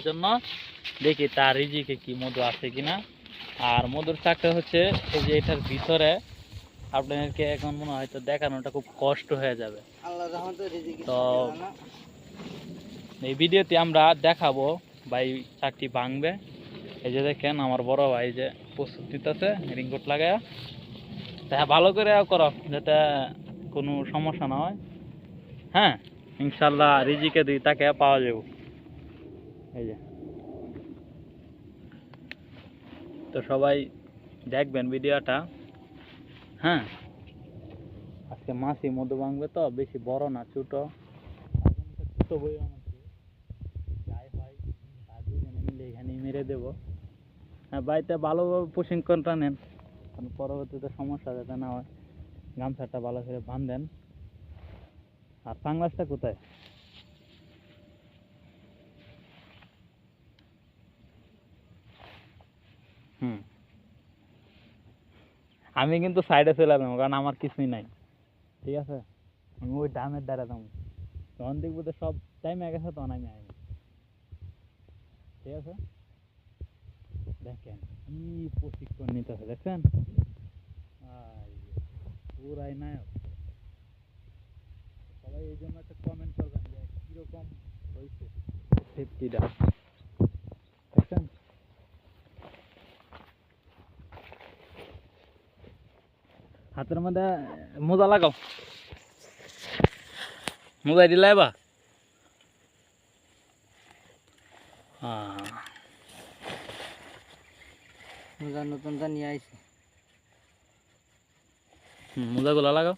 জন্য দেখি তার রিজিকে কি মধু আছে কিনা। আর মধুর চাকটা হচ্ছে এই যে এটার ভিতরে আপনাদেরকে এখন মনে হয় তো দেখানোটা খুব কষ্ট হয়ে যাবে। তো এই ভিডিওতে আমরা দেখাবো ভাই চাকটি ভাঙবে। এই যে দেখেন আমার বড় ভাই যে প্রস্তুত নিতেছে রেইনকোট লাগায়া। তা ভালো করে করো যাতে কোনো সমস্যা না হয়। হ্যাঁ, ইনশাল্লাহ রিজিকে দিই তাকে পাওয়া যাবে। এই যে তো সবাই দেখবেন ভিডিওটা। হ্যাঁ, আজকে মাছি মধু ভাঙবে তো, বেশি বড় না, ছোট ছোট বই আমাকে যাই হয় তা দুজনে মিলে এখানেই মেরে দেবো। হ্যাঁ, বাড়িতে ভালোভাবে প্রশিক্ষণটা নেন, কারণ পরবর্তীতে সমস্যা যাতে না হয়। গামছাটা ভালো করে বাঁধেন। আর সানগ্লাসটা কোথায়? হুম, আমি কিন্তু সাইডে চলে যাবো, কারণ আমার কিছুই নাই। ঠিক আছে, আমি ওই ডামের দ্বারা যাবো। তখন দেখবো তো সব টাইমে গেছে, তখন আমি আইনি। ঠিক আছে, দেখেন কি প্রশিক্ষণ নিতেছে, দেখছেন? পুরাই নায়ক। সবাই এই জন্য একটা কমেন্ট করবেন যে কিরকম হয়েছে সেফটিটা, দেখছেন? হাতের মধ্যে মোজা লাগাও, মোজা দিলাইবা। মোজা নতুনটা নিয়ে আইছি। মোজাগুলো লাগাও।